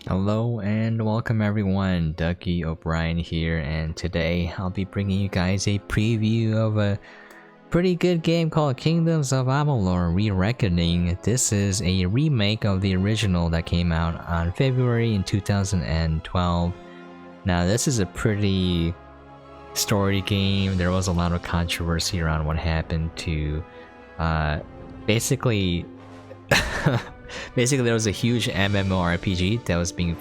Hello and welcome everyone, duckyobrien here, and today I'll be bringing you guys a preview of a pretty good game called Kingdoms of Amalur Re-Reckoning. This is a remake of the original that came out on February in 2012. Now this is a pretty storied game. There was a lot of controversy around what happened to basically there was a huge MMORPG that was being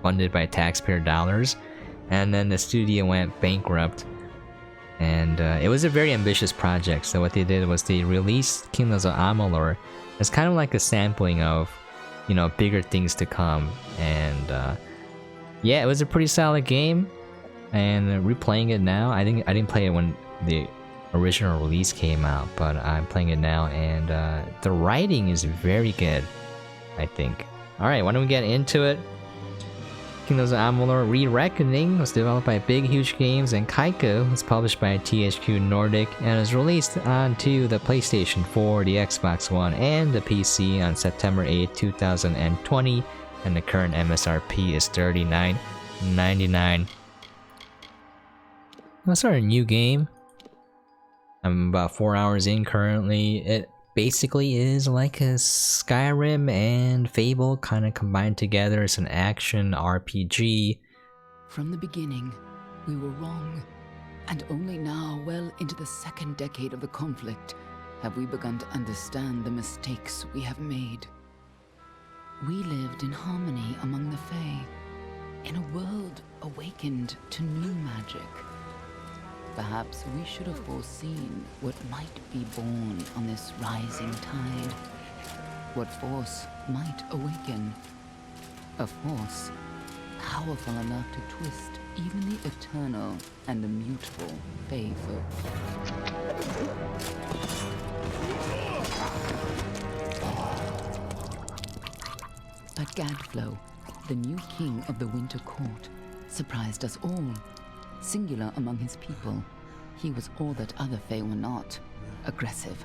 funded by taxpayer dollars, and then the studio went bankrupt, and it was a very ambitious project. So what they did was they released Kingdoms of Amalur as kind of like a sampling of, you know, bigger things to come. And yeah, it was a pretty solid game, and replaying it now, I didn't play it when the original release came out, but I'm playing it now, and the writing is very good, I think. Alright, why don't we get into it? Kingdoms of Amalur Re-Reckoning was developed by Big Huge Games, and Kaiko was published by THQ Nordic, and was released onto the PlayStation 4, the Xbox One, and the PC on September 8, 2020, and the current MSRP is $39.99. Let's start a new game. I'm about 4 hours in currently. It basically is like a Skyrim and Fable kind of combined together. It's an action RPG. From the beginning, we were wrong. And only now, well into the second decade of the conflict, have we begun to understand the mistakes we have made. We lived in harmony among the Fae, in a world awakened to new magic. Perhaps we should have foreseen what might be born on this rising tide. What force might awaken. A force powerful enough to twist even the eternal and immutable Fae folk. But Gadflow, the new king of the Winter Court, surprised us all. Singular among his people, he was all that other Fae were not. Aggressive,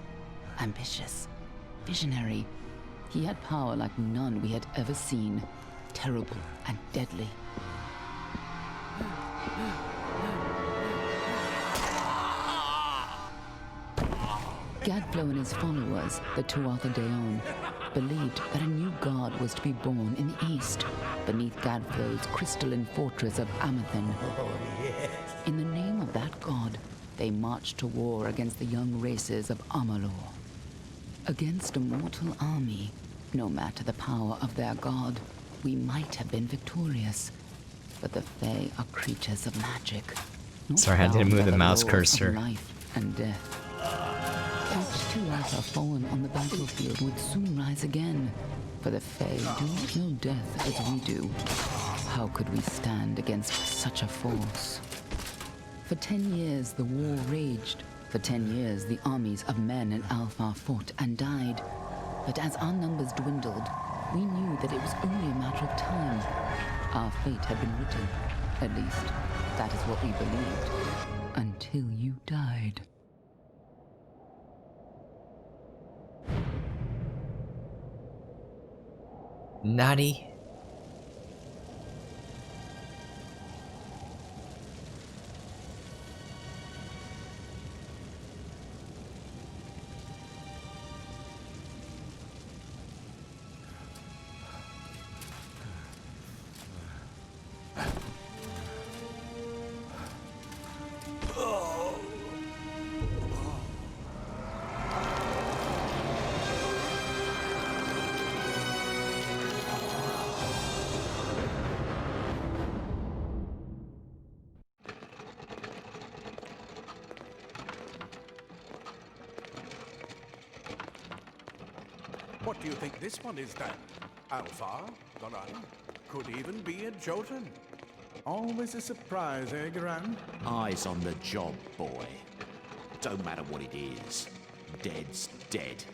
ambitious, visionary. He had power like none we had ever seen, terrible and deadly. Gadflow and his followers, the Tuatha Deon, believed that a new god was to be born in the east, beneath Gadflow's crystalline fortress of Amathen. In the name of that god, they marched to war against the young races of Amalur. Against a mortal army, no matter the power of their god, we might have been victorious. But the Fae are creatures of magic. Sorry, I had to move the mouse cursor. Life and death. Each Tuatha fallen on the battlefield would soon rise again, for the Fae do not know death as we do. How could we stand against such a force? For 10 years the war raged. For 10 years the armies of Men and Alpha fought and died. But as our numbers dwindled, we knew that it was only a matter of time. Our fate had been written. At least, that is what we believed. Until you died. Naughty. What do you think this one is then? Alpha? Garan? Could even be a Jotun. Always a surprise, eh, Garan? Eyes on the job, boy. Don't matter what it is. Dead's dead.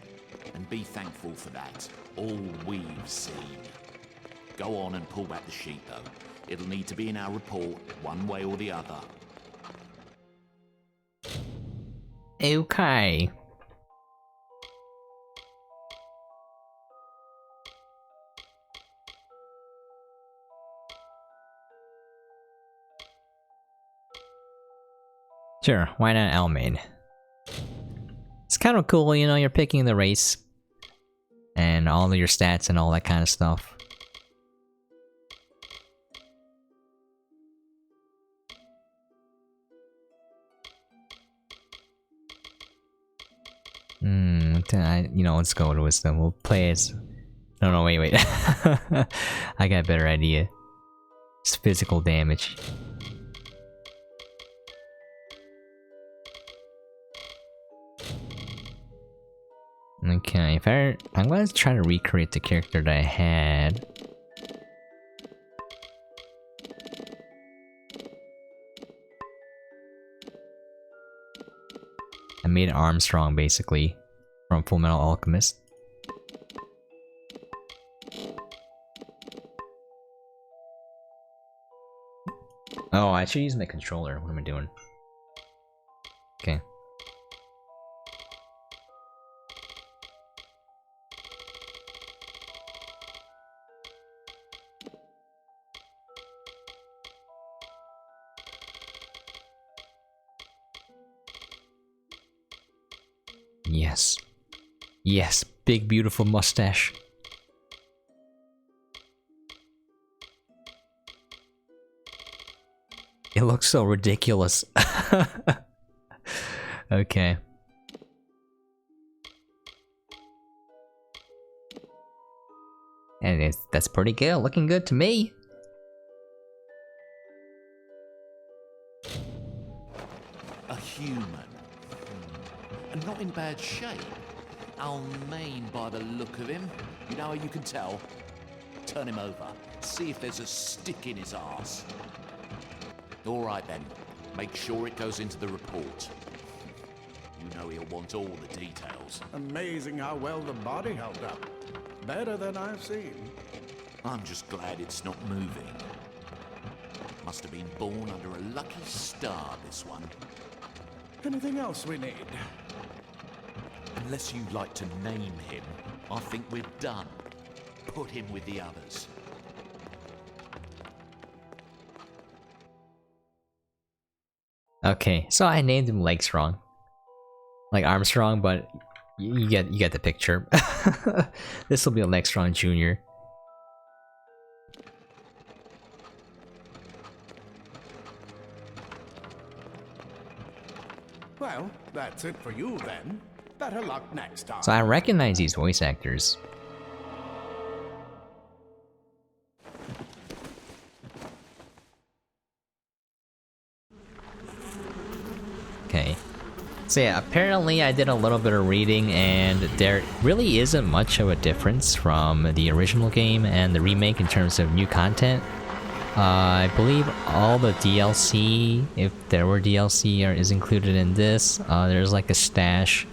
And be thankful for that. All we've seen. Go on and pull back the sheet, though. It'll need to be in our report, one way or the other. Okay. Sure, why not Almain? It's kind of cool, you know, you're picking the race. And all of your stats and all that kind of stuff. You know, let's go to wisdom. We'll play as... No, wait. I got a better idea. It's physical damage. Okay, I'm gonna try to recreate the character that I had. I made Armstrong basically from Fullmetal Alchemist. Oh, I should use my controller. What am I doing? Okay. Yes. Yes, big beautiful mustache. It looks so ridiculous. Okay. And that's pretty good, looking good to me. A human. And not in bad shape. Almain by the look of him. You know how you can tell? Turn him over. See if there's a stick in his arse. All right then. Make sure it goes into the report. You know he'll want all the details. Amazing how well the body held up. Better than I've seen. I'm just glad it's not moving. Must have been born under a lucky star, this one. Anything else we need? Unless you'd like to name him, I think we're done. Put him with the others. Okay, so I named him Legstrong. Like Armstrong, but you get the picture. This will be a Legstrong Jr. Well, that's it for you then. Better luck next time. So I recognize these voice actors. Okay. So yeah, apparently I did a little bit of reading and there really isn't much of a difference from the original game and the remake in terms of new content. I believe all the DLC, if there were DLC, is included in this. There's like a stash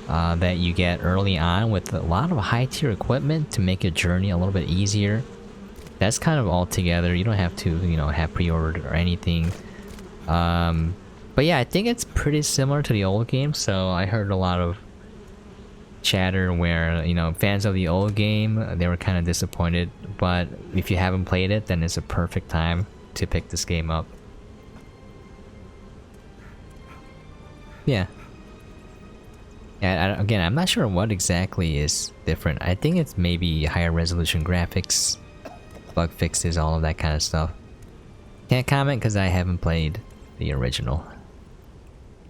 that you get early on with a lot of high-tier equipment to make your journey a little bit easier. That's kind of all together. You don't have to, you know, have pre-ordered or anything. But yeah, I think it's pretty similar to the old game, so I heard a lot of chatter where, you know, fans of the old game, they were kind of disappointed, but if you haven't played it, then it's a perfect time to pick this game up. Yeah. Yeah, again, I'm not sure what exactly is different. I think it's maybe higher resolution graphics, bug fixes, all of that kind of stuff. Can't comment because I haven't played the original.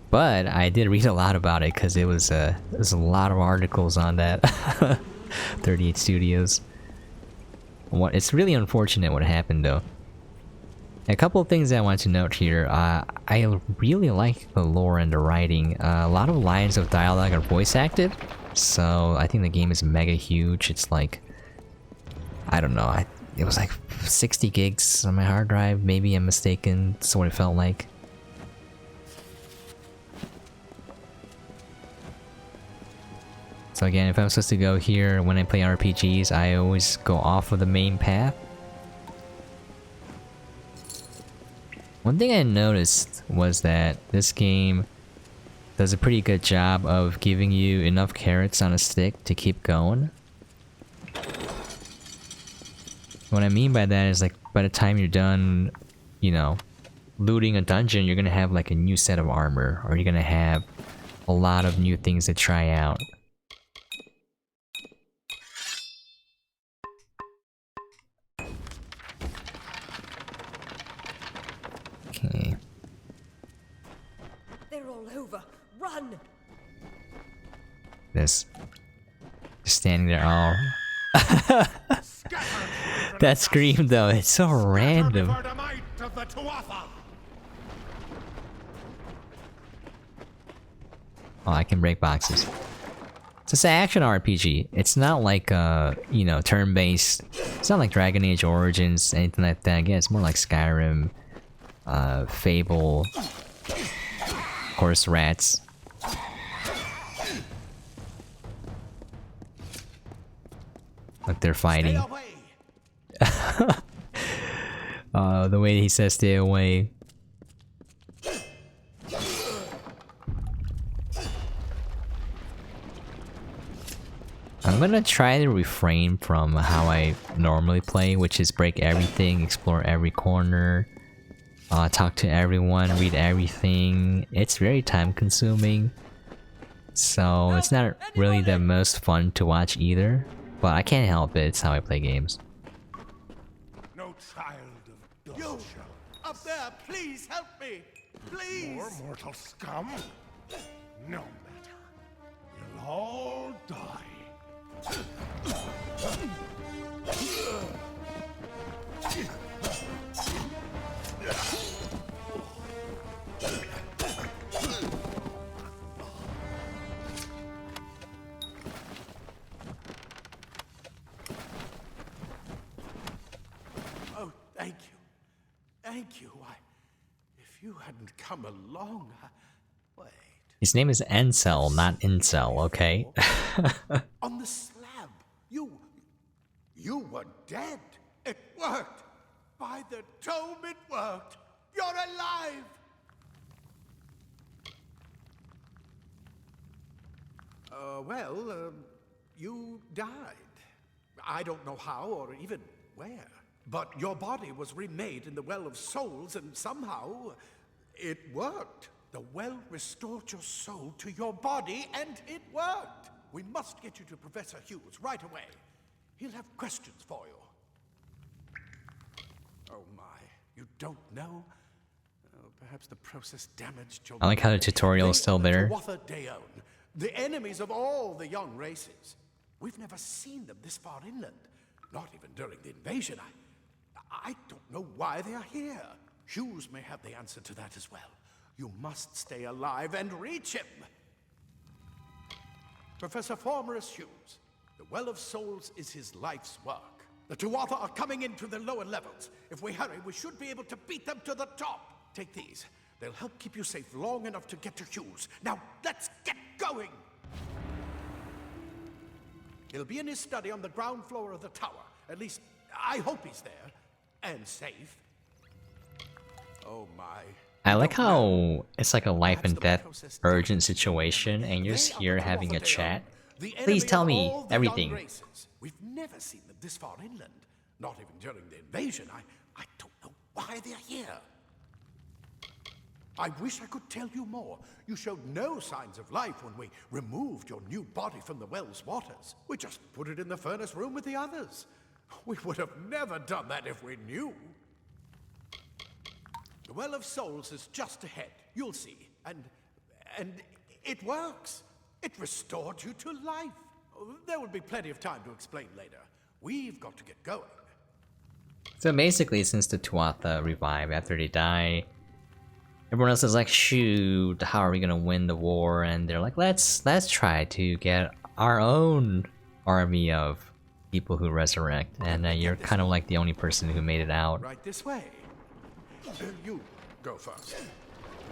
But I did read a lot about it because there's a lot of articles on that. 38 Studios. It's really unfortunate what happened though. A couple of things I want to note here. I really like the lore and the writing. A lot of lines of dialogue are voice acted, so I think the game is mega huge. It's like, I don't know, it was like 60 gigs on my hard drive. Maybe I'm mistaken. That's what it felt like. So again, if I'm supposed to go here when I play RPGs, I always go off of the main path. One thing I noticed was that this game does a pretty good job of giving you enough carrots on a stick to keep going. What I mean by that is, like, by the time you're done, you know, looting a dungeon, you're gonna have like a new set of armor, or you're gonna have a lot of new things to try out. Okay. They're all over. Run! This. Just standing there all. That scream though, it's so random. Oh, I can break boxes. It's an action RPG. It's not like you know, turn-based. It's not like Dragon Age Origins, anything like that. Again, it's more like Skyrim, Fable, of course, rats. Like they're fighting. The way he says stay away. I'm gonna try to refrain from how I normally play, which is break everything, explore every corner, talk to everyone, read everything. It's very time consuming, so it's not really the most fun to watch either, but I can't help it, it's how I play games. No child of you! Up there, please help me! Please! More mortal scum? No matter. You'll all die. Oh, thank you. Thank you. If you hadn't come along, wait. His name is Encel, not Incel, okay? On the slab, you were dead. It worked. By the tome, it worked. You're alive. You died. I don't know how or even where, but your body was remade in the Well of Souls, and somehow it worked. The well restored your soul to your body, and it worked. We must get you to Professor Hughes right away. He'll have questions for you. Oh my, you don't know? Perhaps the process damaged your... I like how the tutorial is still there. The enemies of all the young races. We've never seen them this far inland. Not even during the invasion. I don't know why they are here. Hughes may have the answer to that as well. You must stay alive and reach him. Professor Formorus Hughes, the Well of Souls is his life's work. The Tuatha are coming into the lower levels. If we hurry, we should be able to beat them to the top. Take these. They'll help keep you safe long enough to get to Hughes. Now, let's get going! He'll be in his study on the ground floor of the tower. At least, I hope he's there. And safe. Oh my. I like how it's like a life and death urgent situation and you're just here having a chat. Please tell me everything. We've never seen them this far inland. Not even during the invasion. I don't know why they're here. I wish I could tell you more. You showed no signs of life when we removed your new body from the well's waters. We just put it in the furnace room with the others. We would have never done that if we knew. The Well of Souls is just ahead. You'll see. And it works. It restored you to life. There will be plenty of time to explain later. We've got to get going. So basically, since the Tuatha revive after they die, everyone else is like, shoot, how are we gonna win the war? And they're like, let's try to get our own army of people who resurrect. And you're kind of like the only person who made it out. Right this way. You go first.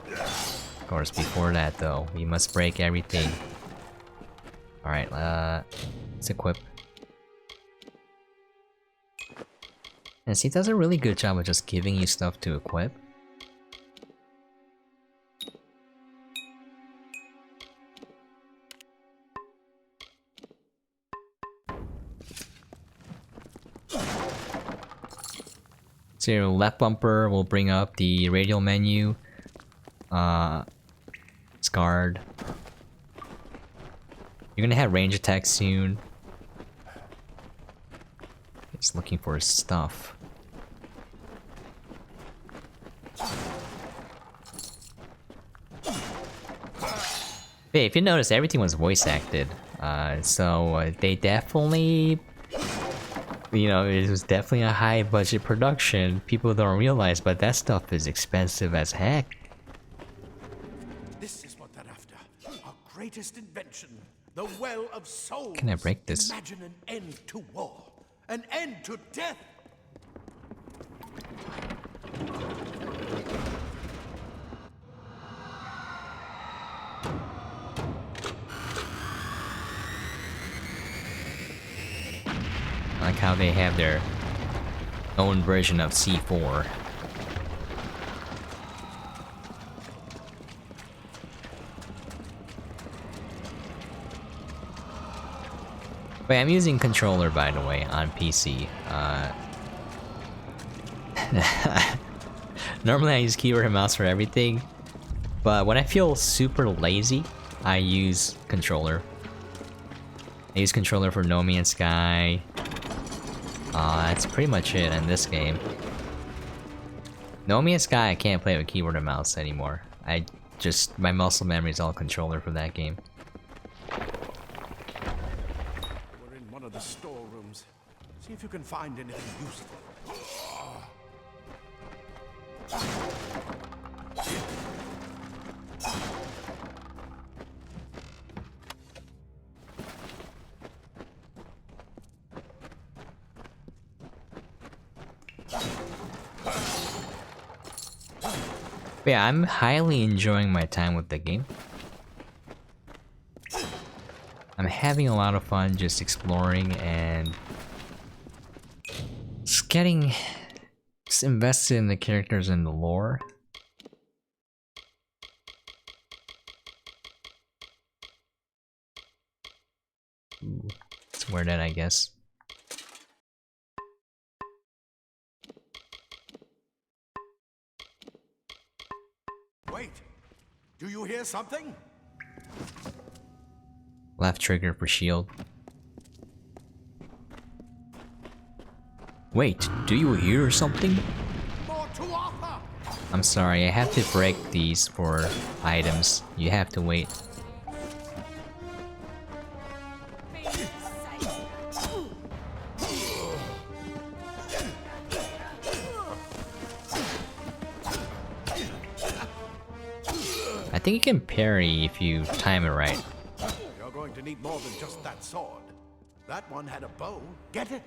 Of course, before that though, we must break everything. Alright, let's equip. And he does a really good job of just giving you stuff to equip. So your left bumper will bring up the radial menu. Scarred. You're gonna have range attack soon. Just looking for stuff. Hey, if you notice, everything was voice acted. So they definitely, you know, it was definitely a high budget production. People don't realize, but that stuff is expensive as heck. This is what they're after. Our greatest invention, the Well of Souls. Can I break this? Imagine an end to war, an end to death. I like how they have their own version of C4. Wait, I'm using controller, by the way, on PC. Normally I use keyboard and mouse for everything, but when I feel super lazy, I use controller. I use controller for No Man's Sky. That's pretty much it in this game. No Man's Sky I can't play with keyboard and mouse anymore. My muscle memory is all controller for that game. We're in one of the storerooms. See if you can find anything useful. But yeah, I'm highly enjoying my time with the game. I'm having a lot of fun just exploring and just getting invested in the characters and the lore. Ooh, let's wear that, I guess. Wait, do you hear something? Left trigger for shield. Wait, do you hear something? More to offer. I'm sorry, I have to break these for items. You have to wait. I think you can parry if you time it right. You're going to need more than just that sword. That one had a bow. Get it?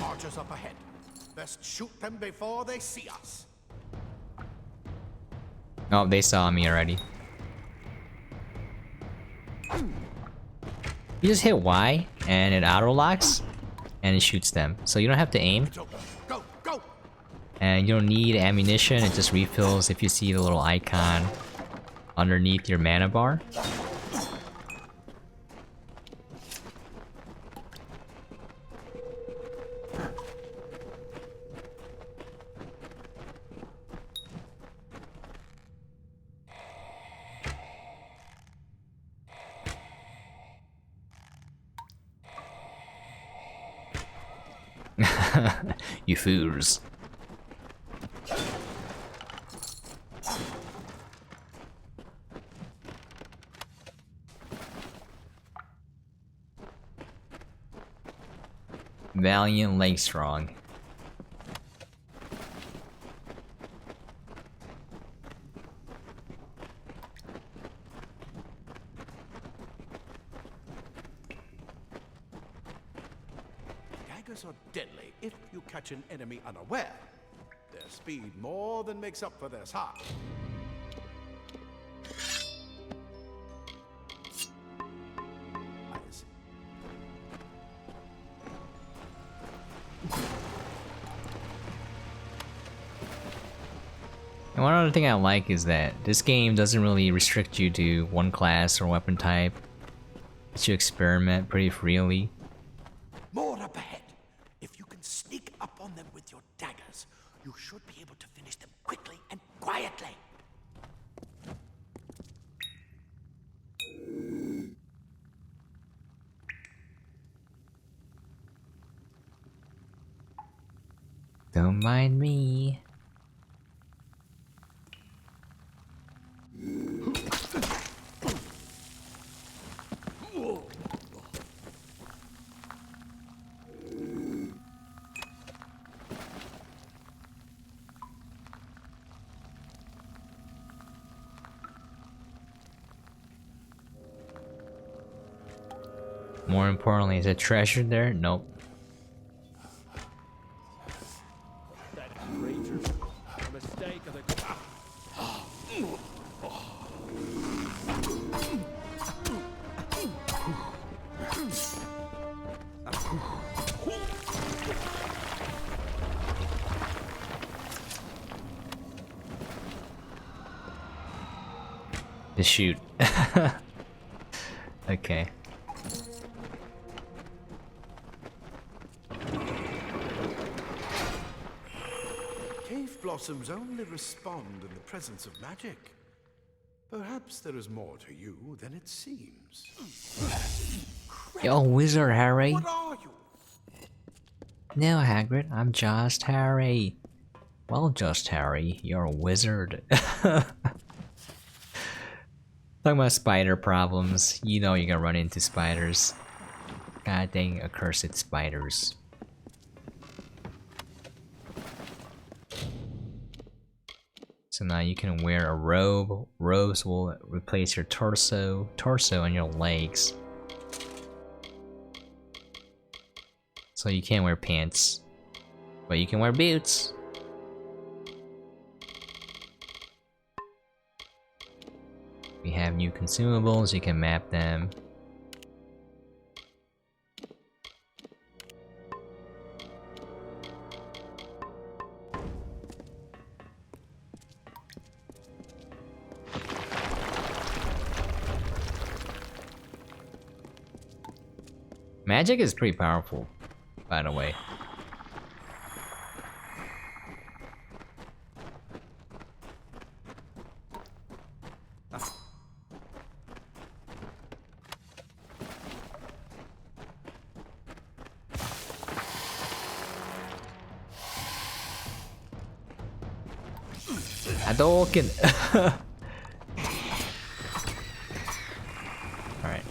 Archers up ahead. Best shoot them before they see us. Oh, they saw me already. You just hit Y, and it auto-locks, and it shoots them. So you don't have to aim, Go, go! and you don't need ammunition, it just refills if you see the little icon underneath your mana bar. You fools. Valiant leg strong. Daggers are deadly if you catch an enemy unaware. Their speed more than makes up for their size. And one other thing I like is that this game doesn't really restrict you to one class or weapon type. Lets you experiment pretty freely. More up ahead. If you can sneak up on them with your daggers, you should be able to finish them quickly and quietly. Don't mind me. More importantly, is there treasure there? Nope. To shoot. Okay. Cave blossoms only respond in the presence of magic. Perhaps there is more to you than it seems. Yo, Wizard Harry. What are you? No, Hagrid, I'm just Harry. Well, just Harry, you're a wizard. Talking about spider problems, you know you're gonna run into spiders. God dang accursed spiders. So now you can wear a robe. Robes will replace your torso and your legs. So you can't wear pants, but you can wear boots. We have new consumables, you can map them. Magic is pretty powerful, by the way. Hadouken! Alright.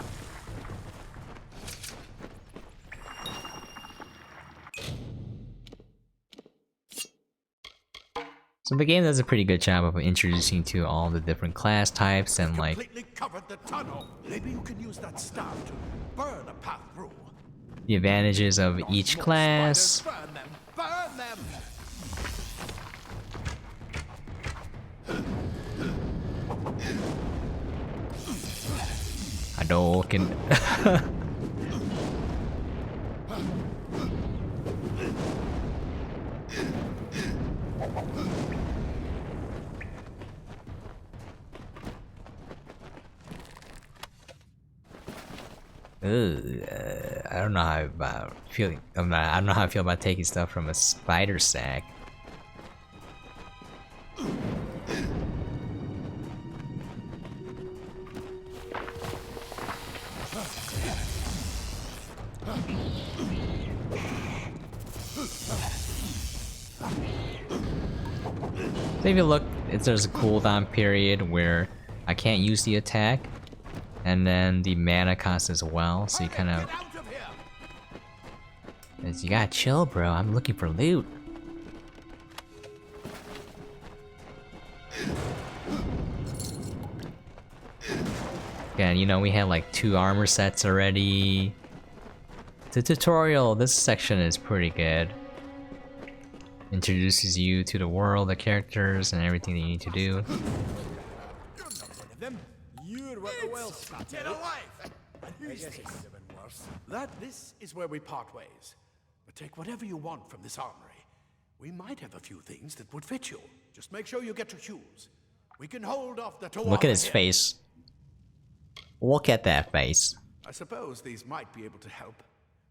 So the game does a pretty good job of introducing to all the different class types and like Completely covered the tunnel. Maybe you can use that staff to burn a path through. the advantages of each class. Burn them! Burn them! Hadouken. I don't know how about feeling. I don't know how I feel about taking stuff from a spider sack. So if you look, there's a cooldown period where I can't use the attack, and then the mana cost as well. So you kind of, you gotta chill, bro. I'm looking for loot. Again, you know, we have like 2 armor sets already. The tutorial, this section is pretty good. Introduces you to the world, the characters, and everything that you need to do. This is where we part ways. But take whatever you want from this armory. We might have a few things that would fit you. Just make sure you get your shoes. We can hold off the Tuatha Look at his here. face. Look at that face. I suppose these might be able to help.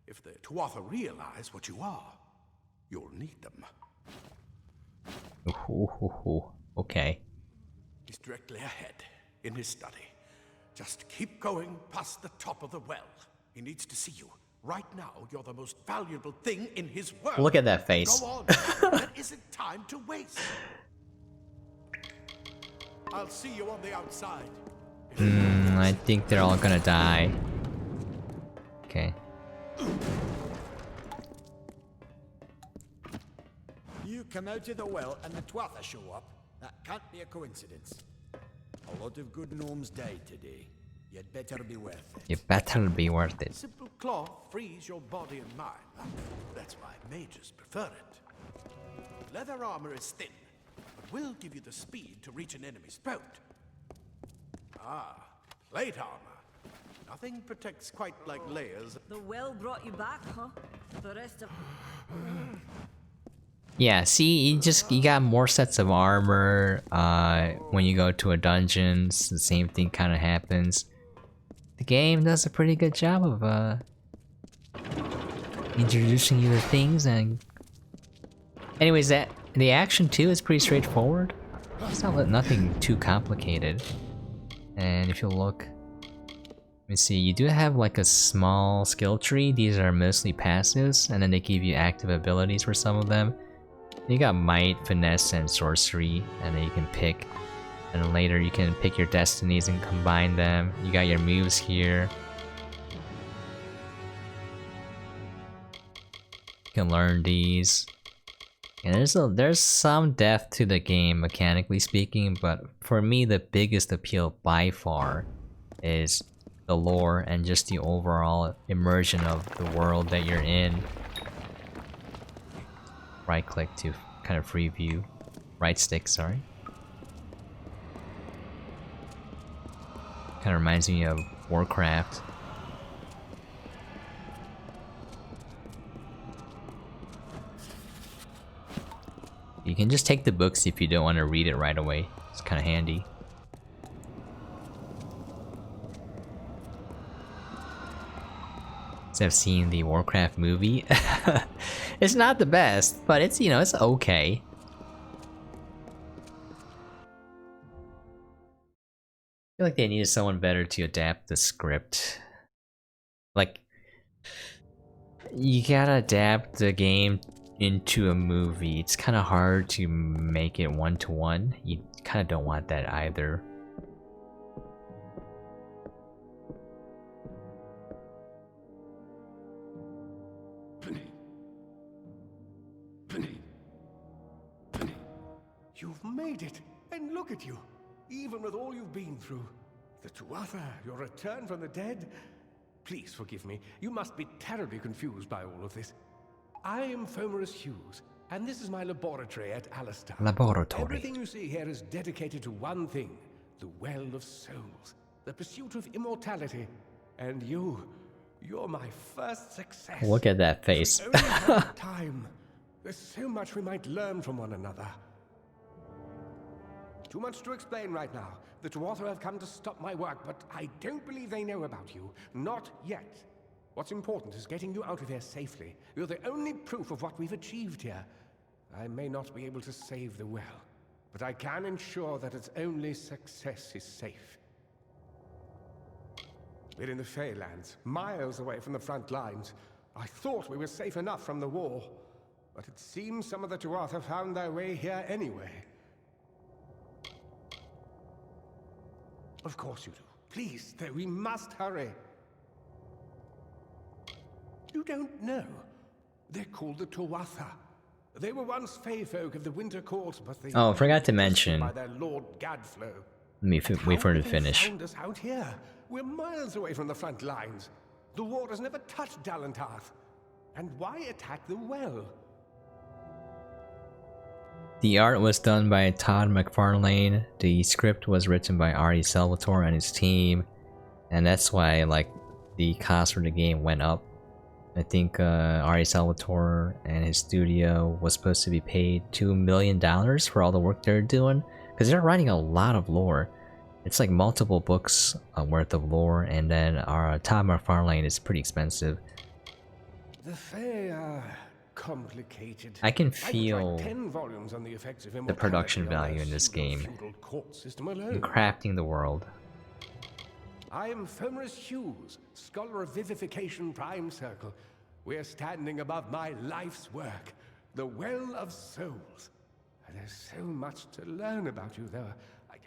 If the Tuatha realize what you are, you'll need them. Okay. He's directly ahead, in his study. Just keep going past the top of the well. He needs to see you. Right now, you're the most valuable thing in his world. Look at that face. Go on. There isn't time to waste. I'll see you on the outside. I think they're all gonna die. Okay. You come out of the well and the Tuatha show up. That can't be a coincidence. A lot of good gnomes died today. You'd better be worth it. You better be worth it. Simple cloth frees your body and mind. That's why mages prefer it. Leather armor is thin, but will give you the speed to reach an enemy's throat. Ah, plate armor. Nothing protects quite like layers. The well brought you back, huh? The rest of... Yeah, see, you got more sets of armor. When you go to a dungeon, the same thing kind of happens. The game does a pretty good job of introducing you to things, and anyways, the action too is pretty straightforward. It's not nothing too complicated. And if you look, let me see, you do have like a small skill tree. These are mostly passives, and then they give you active abilities for some of them. You got might, finesse, and sorcery, and then you can pick. And then later you can pick your destinies and combine them. You got your moves here. You can learn these. And there's some depth to the game, mechanically speaking, but for me the biggest appeal by far is the lore and just the overall immersion of the world that you're in. Right click to kind of free view. Right stick, sorry. Kind of reminds me of Warcraft. You can just take the books if you don't want to read it right away. It's kind of handy. Instead of seeing the Warcraft movie, it's not the best, but it's, you know, it's okay. I feel like they needed someone better to adapt the script. Like, you gotta adapt the game into a movie. It's kind of hard to make it one-to-one. You kind of don't want that either. You've made it, and look at you. Even with all you've been through. The Tuatha, your return from the dead. Please forgive me. You must be terribly confused by all of this. I am Fomerus Hughes, and this is my laboratory at Alistar. Laboratory. Everything you see here is dedicated to one thing, the Well of Souls, the pursuit of immortality. And you're my first success. Look at that face. If we only had time. There's so much we might learn from one another. Too much to explain right now. The Tuatha have come to stop my work, but I don't believe they know about you. Not yet. What's important is getting you out of here safely. You're the only proof of what we've achieved here. I may not be able to save the well, but I can ensure that its only success is safe. We're in the Feylands, miles away from the front lines. I thought we were safe enough from the war, but it seems some of the Tuatha found their way here anyway. Of course you do. Please, though, we must hurry. You don't know. They're called the Tuatha. They were once Fey folk of the Winter Court, but they... Oh, forgot to mention. ...by their Lord Gadflow. Let me wait for her to finish. They found us out here. We're miles away from the front lines. The war has never touched Dalentarth. And why attack the well? The art was done by Todd McFarlane. The script was written by Ari Salvatore and his team, and that's why like the cost for the game went up. I think Ari Salvatore and his studio was supposed to be paid $2 million for all the work they're doing, because they're writing a lot of lore. It's like multiple books worth of lore, and then our Todd McFarlane is pretty expensive. The Fae are complicated. I can I could write feel 10 volumes on the effects of the production immortality on value in their this game, pseudo-feudal court system and alone. crafting the world. I am Fomorus Hughes, scholar of Vivification Prime Circle. We're standing above my life's work, the Well of Souls. There's so much to learn about you, though.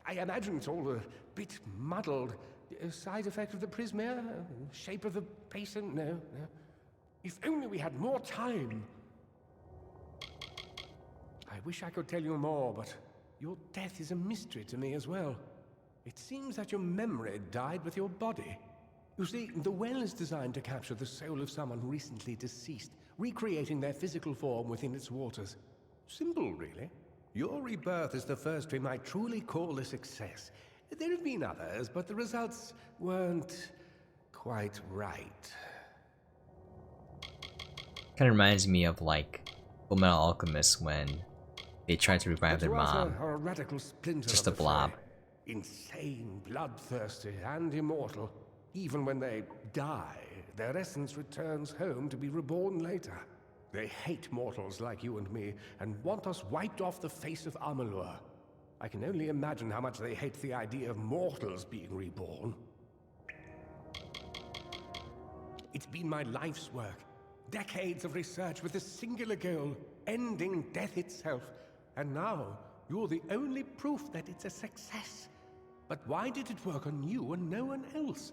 I imagine it's all a bit muddled. A side effect of the prismere? Shape of the basin? No. If only we had more time. I wish I could tell you more, but your death is a mystery to me as well. It seems that your memory died with your body. You see, the well is designed to capture the soul of someone recently deceased, recreating their physical form within its waters. Simple, really. Your rebirth is the first we might truly call a success. There have been others, but the results weren't quite right. Kind of reminds me of like Fullmetal Alchemist when they tried to revive their But you mom. are a radical splinter Just of a the blob. Fae. Insane, bloodthirsty, and immortal. Even when they die, their essence returns home to be reborn later. They hate mortals like you and me, and want us wiped off the face of Amalur. I can only imagine how much they hate the idea of mortals being reborn. It's been my life's work. Decades of research with a singular goal, ending death itself. And now, you're the only proof that it's a success. But why did it work on you and no one else?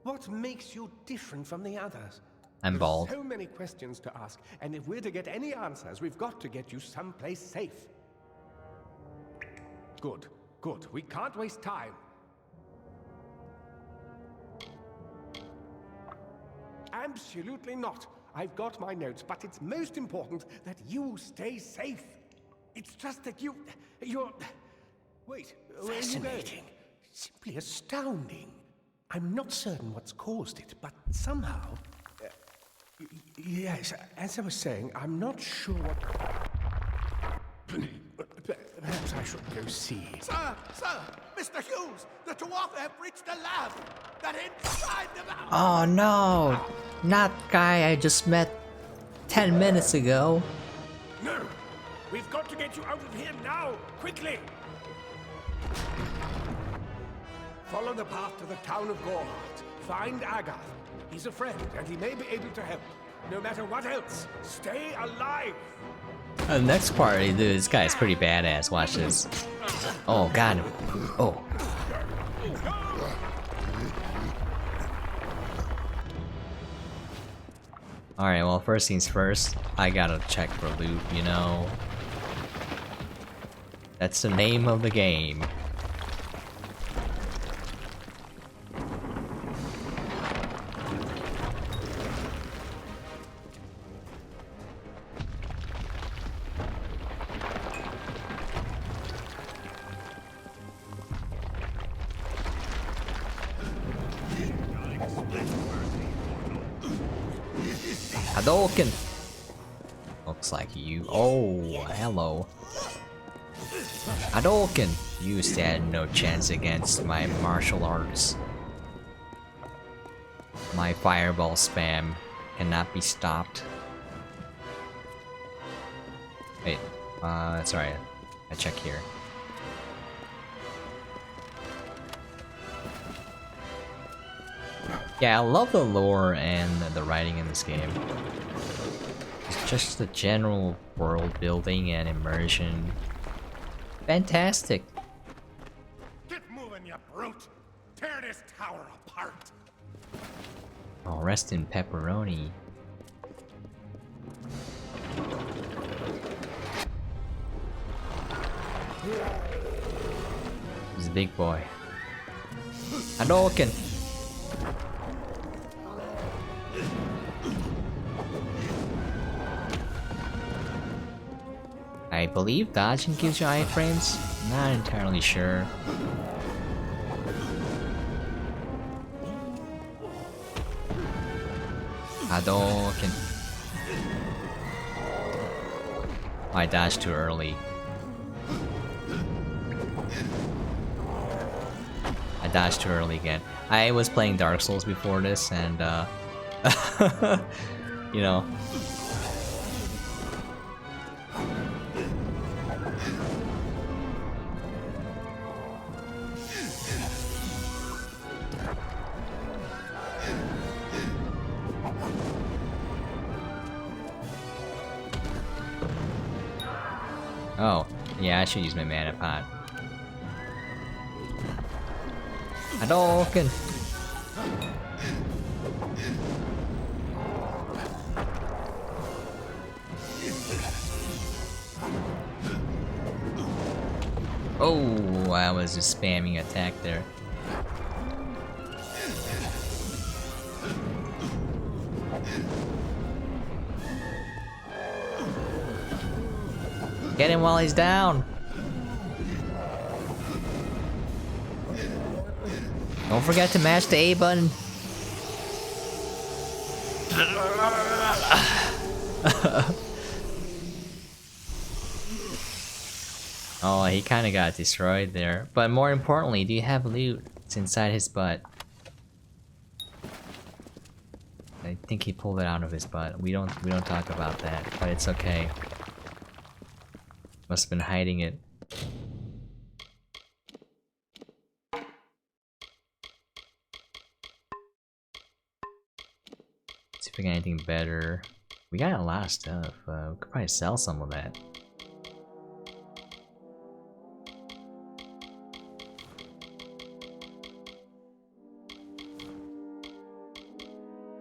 What makes you different from the others? I'm There's bald. so many questions to ask, and if we're to get any answers, we've got to get you someplace safe. Good. We can't waste time. Absolutely not. I've got my notes, but it's most important that you stay safe. It's just that you're... Wait, where are you going? Simply astounding. I'm not certain what's caused it, but somehow... yes, as I was saying, I'm not sure what... Perhaps I should go see. Sir! Mr. Hughes! The dwarf have reached the lab! They're inside the mountain! Oh no! Not guy I just met 10 minutes ago. No! We've got to get you out of here now! Quickly! Follow the path to the town of Gorhart. Find Agath. He's a friend, and he may be able to help. No matter what else, stay alive! The next part, dude, this guy is pretty badass. Watch this. Oh, got him. Oh. Alright, well, first things first, I gotta check for loot, you know? That's the name of the game. Hadouken! Looks like you. Oh, hello. Hadouken! You stand no chance against my martial arts. My fireball spam cannot be stopped. Wait, sorry. I check here. Yeah, I love the lore and the writing in this game. It's just the general world building and immersion. Fantastic. Get moving, you brute! Tear this tower apart! Oh, rest in pepperoni. He's a big boy. Hadouken! I believe dodging gives you iframes? Not entirely sure. Hadouken. I dashed too early. I dashed too early again. I was playing Dark Souls before this, and you know. Oh, yeah, I should use my mana pot. Hadouken! Oh, I was just spamming attack there. Get him while he's down! Don't forget to mash the A button. Oh, he kinda got destroyed there. But more importantly, do you have loot? It's inside his butt. I think he pulled it out of his butt. We don't talk about that, but it's okay. Must have been hiding it. See if we got anything better. We got a lot of stuff. We could probably sell some of that.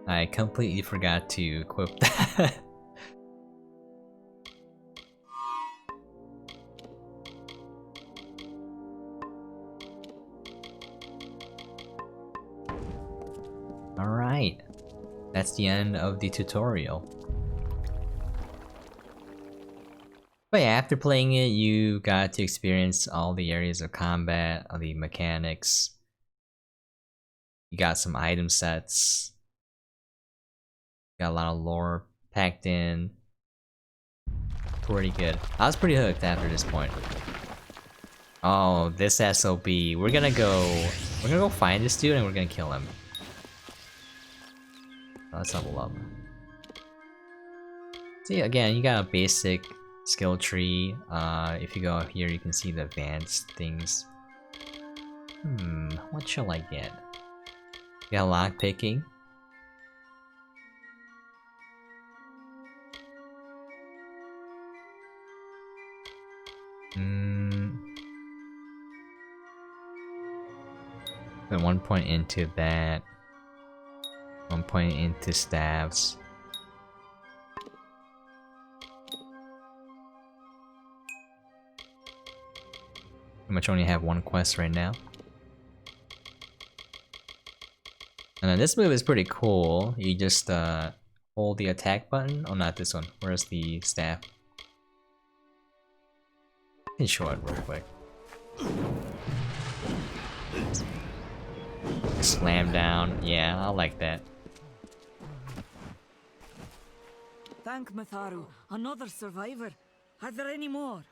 I completely forgot to equip that. Alright. That's the end of the tutorial. But yeah, after playing it, you got to experience all the areas of combat, all the mechanics. You got some item sets. Got a lot of lore packed in. Pretty good. I was pretty hooked after this point. Oh, this SOB. We're gonna go find this dude and we're gonna kill him. Let's level up. See, again, you got a basic skill tree. If you go here, you can see the advanced things. What shall I get? You got lock picking. Put 1 point into that. 1 point into staves. Pretty much only have one quest right now. And then this move is pretty cool. You just hold the attack button. Oh, not this one. Where's the staff? I can show it real quick. Slam down. Yeah, I like that. Thank Matharu. Another survivor. Are there any more?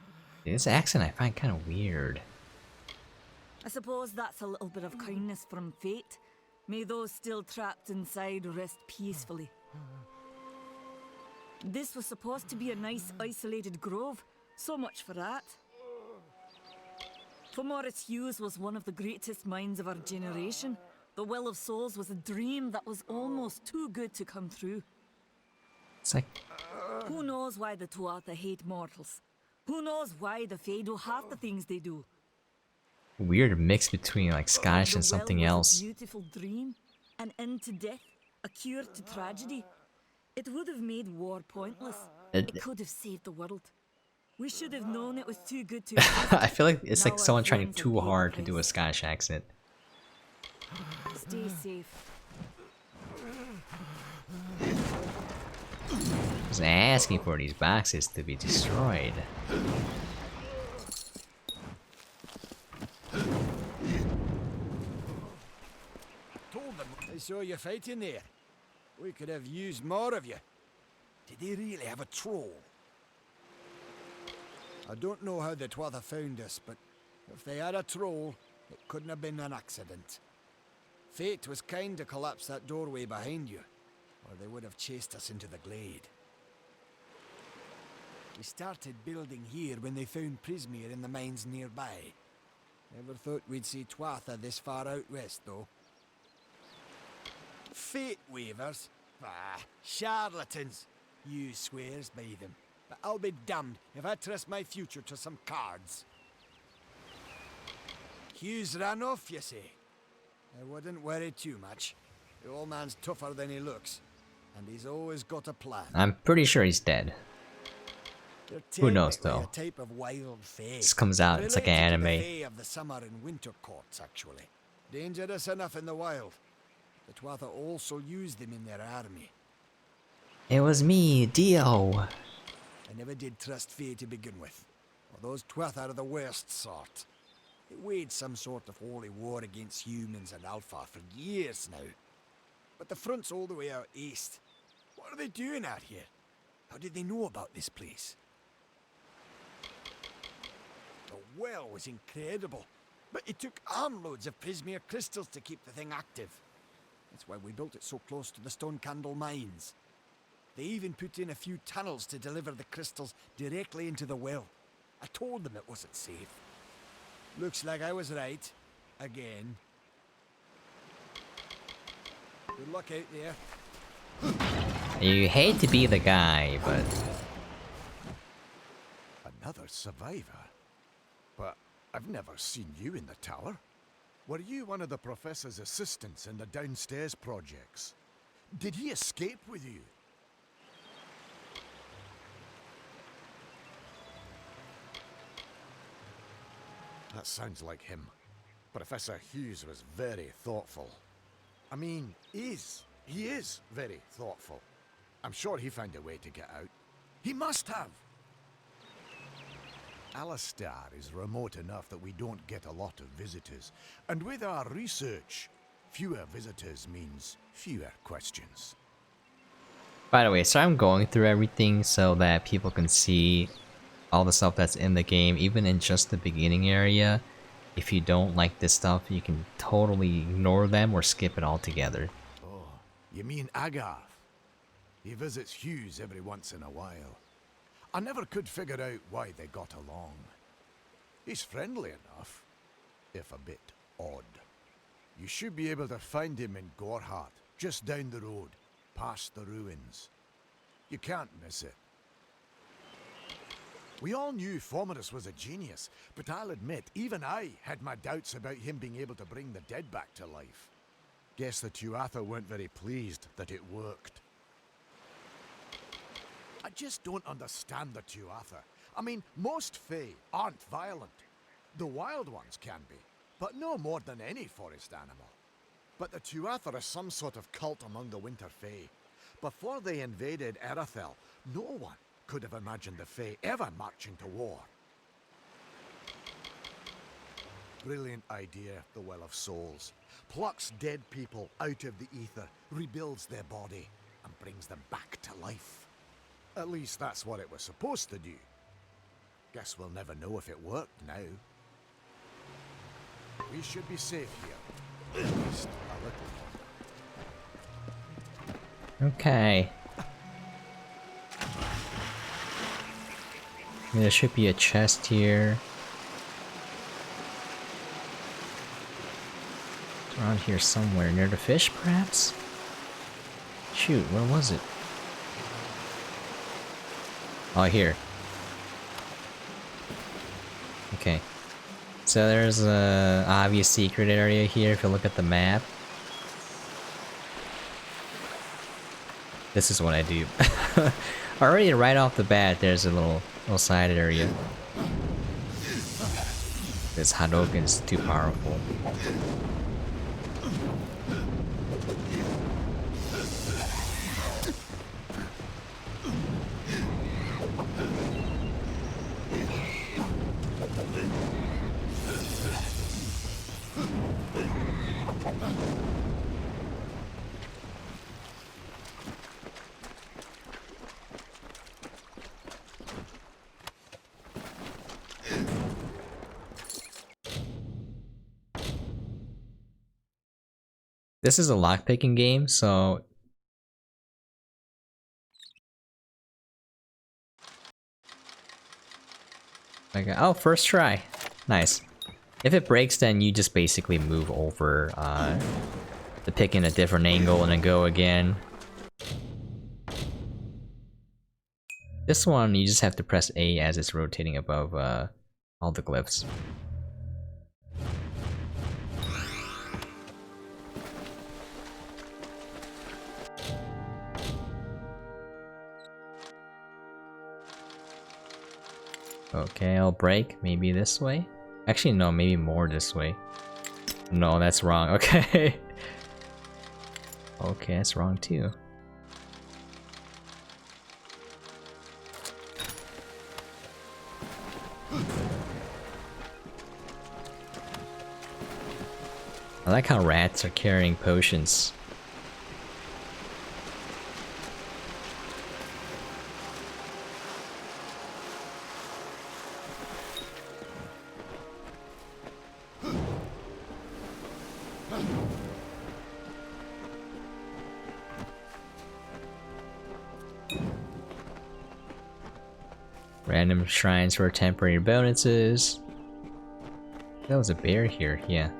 This accent I find kind of weird. I suppose that's a little bit of kindness from fate. May those still trapped inside rest peacefully. This was supposed to be a nice isolated grove. So much for that. Fomorus Hughes was one of the greatest minds of our generation. The Well of Souls was a dream that was almost too good to come true. It's like... Who knows why the Tuatha hate mortals? Who knows why the Fae do half the things they do? Weird mix between like Scottish and something else. A beautiful dream, an end to death, a cure to tragedy. It would have made war pointless. It could have saved the world. We should have known it was too good to exist. I feel like it's like Now someone our trying friends too will pay the hard to price. do a Scottish accent. Stay safe. Just asking for these boxes to be destroyed. Told them. I saw you fighting there. We could have used more of you. Did they really have a troll? I don't know how the Twatha found us, but if they had a troll, it couldn't have been an accident. Fate was kind to collapse that doorway behind you, or they would have chased us into the glade. We started building here when they found Prismere in the mines nearby. Never thought we'd see Twatha this far out west, though. Fate weavers? Ah, charlatans. You swears by them. But I'll be damned if I trust my future to some cards. Hugh's ran off, you say? I wouldn't worry too much. The old man's tougher than he looks, and he's always got a plan. I'm pretty sure he's dead. They're Who knows, technically though? A type of wild fae. This comes out, it's like an Related to the anime. fae of the summer and winter courts, actually. Dangerous enough in the wild. The Twatha also use them in their army. It was me, Dio. I never did trust fae to begin with. Well, those Twatha are the worst sort. They waged some sort of holy war against humans and Alpha for years now. But the front's all the way out east. What are they doing out here? How did they know about this place? The well was incredible, but it took armloads of Prismere crystals to keep the thing active. That's why we built it so close to the Stone Candle mines. They even put in a few tunnels to deliver the crystals directly into the well. I told them it wasn't safe. Looks like I was right. Again. Good luck out there. You hate to be the guy, but Another survivor? But I've never seen you in the tower. Were you one of the professor's assistants in the downstairs projects? Did he escape with you? That sounds like him. Professor Hughes was very thoughtful. I mean, he is very thoughtful. I'm sure he found a way to get out. He must have! Alistair is remote enough that we don't get a lot of visitors. And with our research, fewer visitors means fewer questions. by the way, so I'm going through everything so that people can see all the stuff that's in the game, even in just the beginning area. If you don't like this stuff, you can totally ignore them or skip it altogether. Oh, you mean Agarth? He visits Hughes every once in a while. I never could figure out why they got along. He's friendly enough, if a bit odd. You should be able to find him in Gorhart, just down the road, past the ruins. You can't miss it. We all knew Fomerus was a genius, but I'll admit, even I had my doubts about him being able to bring the dead back to life. Guess the Tuatha weren't very pleased that it worked. I just don't understand the Tuatha. I mean, most Fae aren't violent. The wild ones can be, but no more than any forest animal. But the Tuatha are some sort of cult among the Winter Fae. Before they invaded Erethel, no one could have imagined the Fae ever marching to war. Brilliant idea, the Well of Souls. Plucks dead people out of the ether, rebuilds their body, and brings them back to life. At least that's what it was supposed to do. Guess we'll never know if it worked now. We should be safe here. At least a little. Okay. There should be a chest here. It's around here somewhere, near the fish, perhaps? Shoot, where was it? Oh, here. Okay. So there's a obvious secret area here if you look at the map. This is what I do. Already right off the bat, there's a little side area. This Hadouken is too powerful. This is a lockpicking game, so okay. Oh, first try. Nice. If it breaks, then you just basically move over the pick in a different angle and then go again. This one, you just have to press A as it's rotating above all the glyphs. Okay, I'll break. Maybe this way? Actually, no, maybe more this way. No, that's wrong. Okay. Okay, that's wrong too. I like how rats are carrying potions. Random shrines for temporary bonuses. That was a bear here, yeah.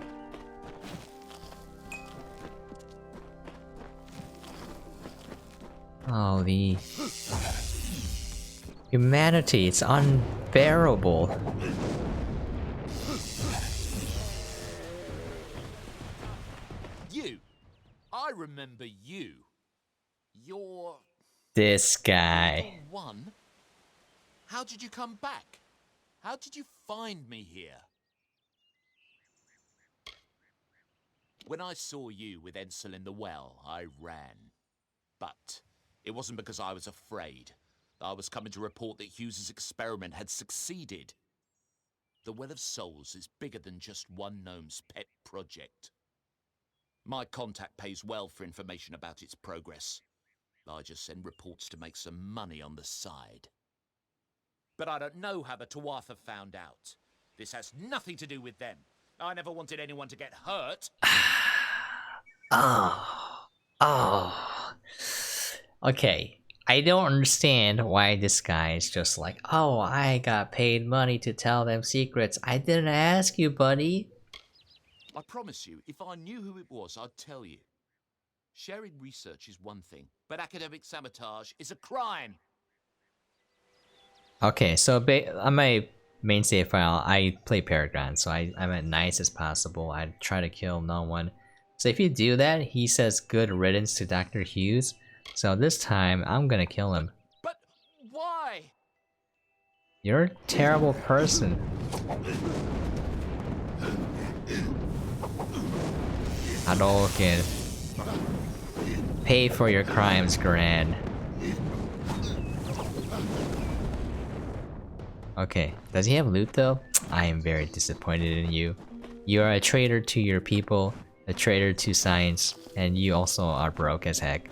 Oh, the humanity, it's unbearable. You! I remember you. You're... This guy. One? How did you come back? How did you find me here? When I saw you with Ensel in the well, I ran. But it wasn't because I was afraid. I was coming to report that Hughes's experiment had succeeded. The Well of Souls is bigger than just one gnome's pet project. My contact pays well for information about its progress. I just send reports to make some money on the side. But I don't know how the Tuatha found out. This has nothing to do with them. I never wanted anyone to get hurt. Oh. Okay. I don't understand why this guy is just like, oh, I got paid money to tell them secrets. I didn't ask you, buddy. I promise you, if I knew who it was, I'd tell you. Sharing research is one thing, but academic sabotage is a crime. Okay, so on my main save file, I play Paragon, so I'm as nice as possible. I try to kill no one. So if you do that, he says good riddance to Dr. Hughes. So this time, I'm gonna kill him. But why? You're a terrible person. Hadouken. Pay for your crimes, Gran. Okay, does he have loot though? I am very disappointed in you. You are a traitor to your people, a traitor to science, and you also are broke as heck.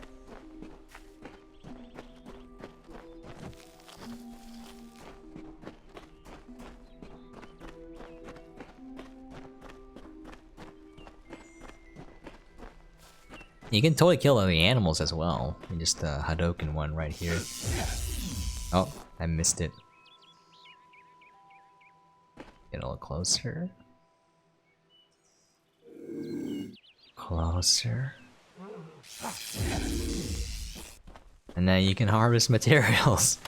You can totally kill the animals as well. Just the Hadouken one right here. Oh, I missed it. Get a little closer. Closer. And now you can harvest materials.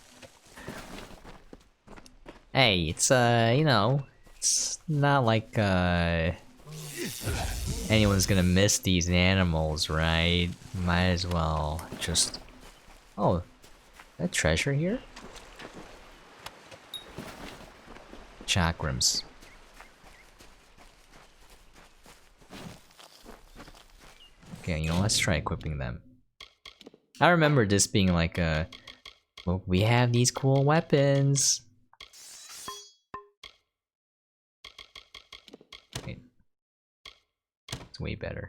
Hey, it's you know, it's not like anyone's gonna miss these animals, right? Might as well just... Oh, that treasure here? Chakrams. Okay, you know, let's try equipping them. I remember this being like a... Look, we have these cool weapons! Wait. It's way better.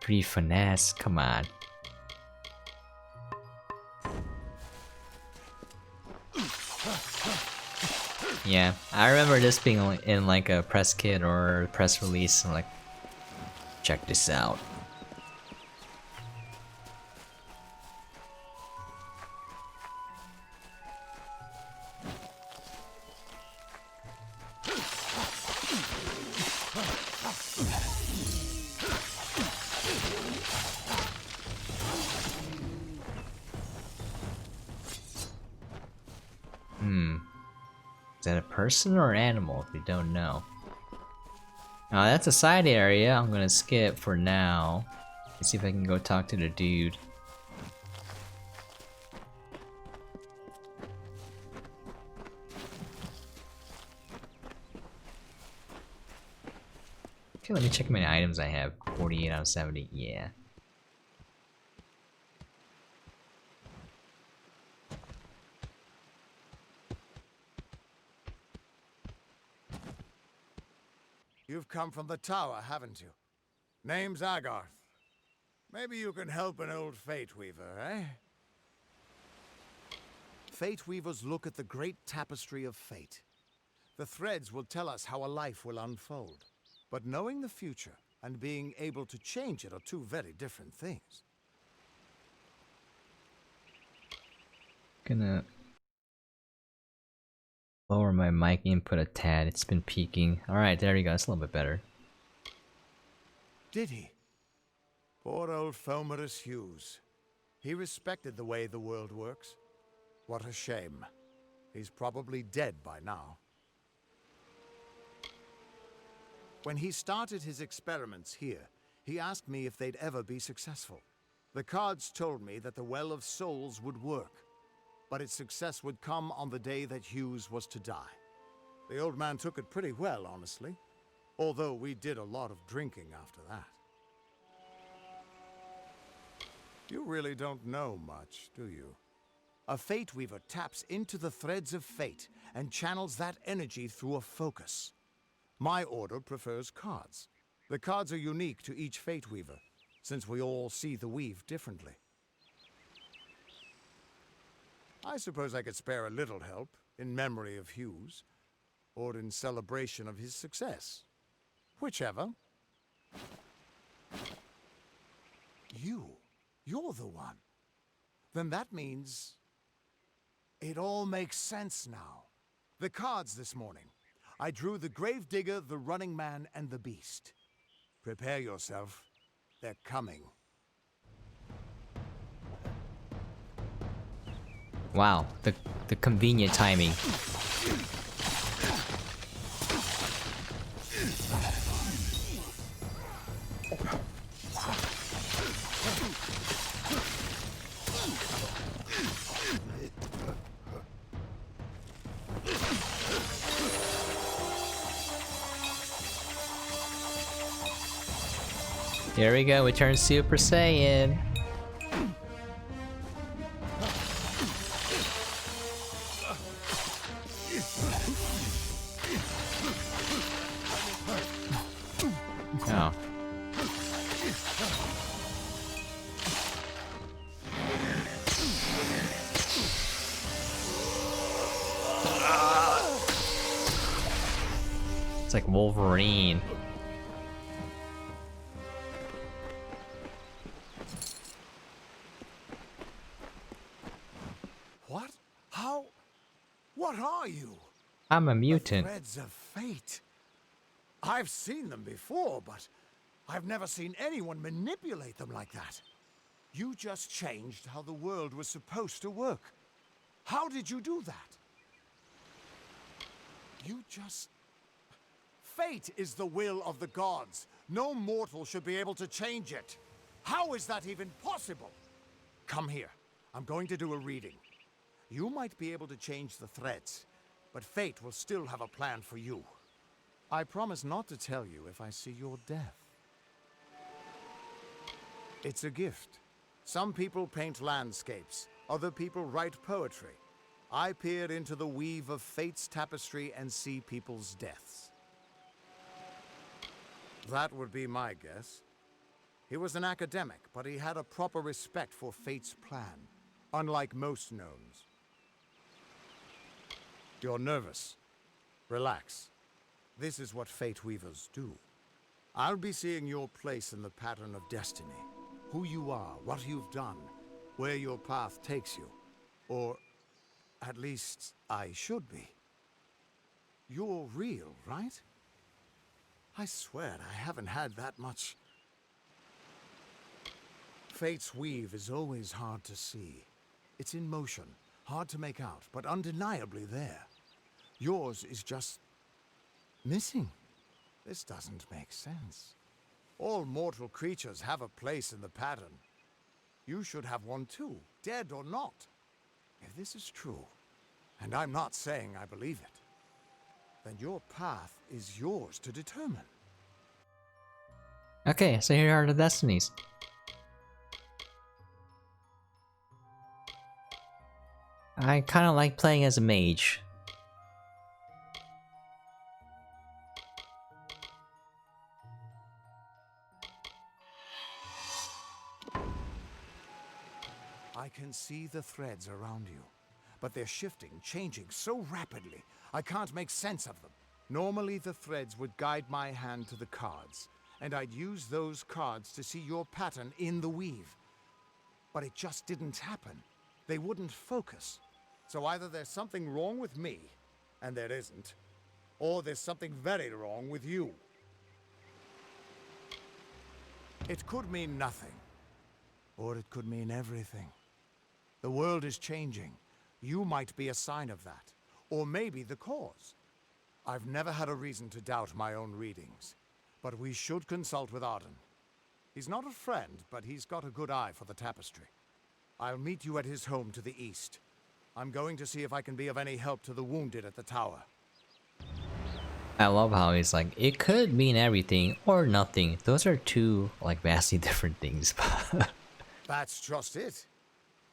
Pretty finesse, come on. Yeah, I remember this being in like a press kit or press release. I'm like, check this out. Is that a person or an animal? If we don't know. Now that's a side area. I'm gonna skip for now. Let's see if I can go talk to the dude. Okay, let me check how many items I have. 48 out of 70. Yeah. You've come from the tower, haven't you? Name's Agarth. Maybe you can help an old Fate Weaver, eh? Fate Weavers look at the great tapestry of fate. The threads will tell us how a life will unfold. But knowing the future and being able to change it are two very different things. Gonna lower my mic input a tad. It's been peaking. Alright, there we go. It's a little bit better. Did he? Poor old Fomerus Hughes. He respected the way the world works. What a shame. He's probably dead by now. When he started his experiments here, he asked me if they'd ever be successful. The cards told me that the Well of Souls would work, but its success would come on the day that Hughes was to die. The old man took it pretty well, honestly, although we did a lot of drinking after that. You really don't know much, do you? A Fate Weaver taps into the threads of fate and channels that energy through a focus. My order prefers cards. The cards are unique to each Fate Weaver, since we all see the weave differently. I suppose I could spare a little help in memory of Hughes, or in celebration of his success. Whichever. You're the one. Then that means it all makes sense now. The cards this morning. I drew the Gravedigger, the Running Man, and the Beast. Prepare yourself. They're coming. Wow, the convenient timing. Here we go, we turn Super Saiyan. Oh. It's like Wolverine. What? How? What are you? I'm a The mutant. threads of fate. I've seen them before, but I've never seen anyone manipulate them like that. You just changed how the world was supposed to work. How did you do that? You just... Fate is the will of the gods. No mortal should be able to change it. How is that even possible? Come here. I'm going to do a reading. You might be able to change the threads, but fate will still have a plan for you. I promise not to tell you if I see your death. It's a gift. Some people paint landscapes, other people write poetry. I peer into the weave of fate's tapestry and see people's deaths. That would be my guess. He was an academic, but he had a proper respect for fate's plan, unlike most gnomes. You're nervous. Relax. This is what Fate Weavers do. I'll be seeing your place in the pattern of destiny. Who you are, what you've done, where your path takes you. Or, at least, I should be. You're real, right? I swear I haven't had that much. Fate's weave is always hard to see. It's in motion, hard to make out, but undeniably there. Yours is just missing. This doesn't make sense. All mortal creatures have a place in the pattern. You should have one too, dead or not. If this is true, and I'm not saying I believe it, then your path is yours to determine. Okay, so here are the destinies. I kind of like playing as a mage. I can see the threads around you, but they're shifting, changing so rapidly, I can't make sense of them. Normally the threads would guide my hand to the cards, and I'd use those cards to see your pattern in the weave. But it just didn't happen. They wouldn't focus. So either there's something wrong with me, and there isn't, or there's something very wrong with you. It could mean nothing, or it could mean everything. The world is changing. You might be a sign of that, or maybe the cause. I've never had a reason to doubt my own readings, but we should consult with Arden. He's not a friend, but he's got a good eye for the tapestry. I'll meet you at his home to the east. I'm going to see if I can be of any help to the wounded at the tower. I love how he's like, it could mean everything or nothing. Those are two, like, vastly different things. That's just it.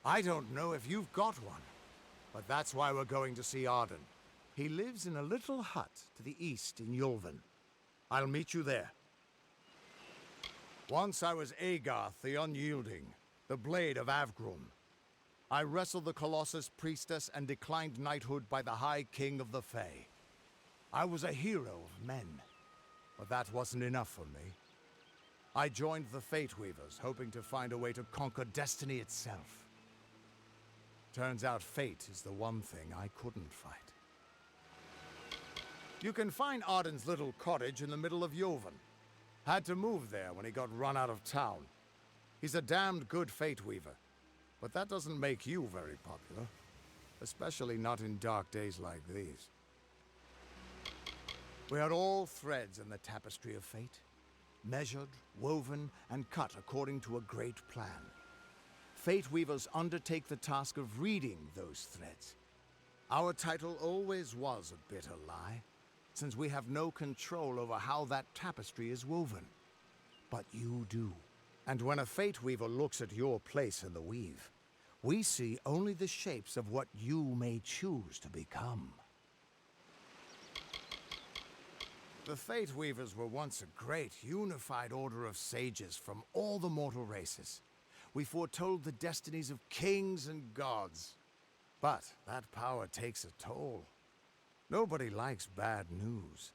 I don't know if you've got one, but that's why we're going to see Arden. He lives in a little hut to the east in Yulven. I'll meet you there. Once I was Agarth the Unyielding, the Blade of Avgrum. I wrestled the Colossus Priestess and declined knighthood by the High King of the Fae. I was a hero of men, but that wasn't enough for me. I joined the Fate Weavers, hoping to find a way to conquer destiny itself. Turns out fate is the one thing I couldn't fight. You can find Arden's little cottage in the middle of Yulven. Had to move there when he got run out of town. He's a damned good Fate Weaver, but that doesn't make you very popular. Especially not in dark days like these. We are all threads in the tapestry of fate. Measured, woven, and cut according to a great plan. Fate Weavers undertake the task of reading those threads. Our title always was a bitter lie, since we have no control over how that tapestry is woven. But you do. And when a Fate Weaver looks at your place in the weave, we see only the shapes of what you may choose to become. The Fate Weavers were once a great, unified order of sages from all the mortal races. We foretold the destinies of kings and gods. But that power takes a toll. Nobody likes bad news.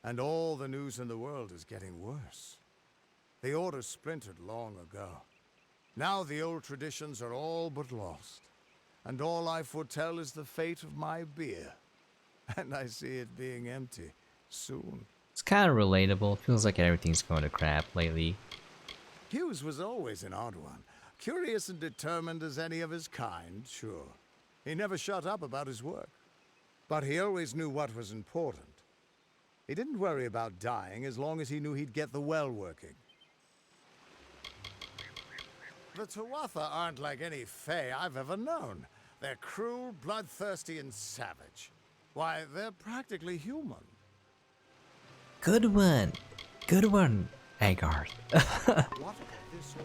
And all the news in the world is getting worse. The Order splintered long ago. Now the old traditions are all but lost. And all I foretell is the fate of my beer. And I see it being empty soon. It's kind of relatable. Feels like everything's going to crap lately. Hughes was always an odd one. Curious and determined as any of his kind, sure. He never shut up about his work. But he always knew what was important. He didn't worry about dying as long as he knew he'd get the well working. The Tuatha aren't like any Fae I've ever known. They're cruel, bloodthirsty, and savage. Why, they're practically human. Good one. Good one, Agarth. What does this all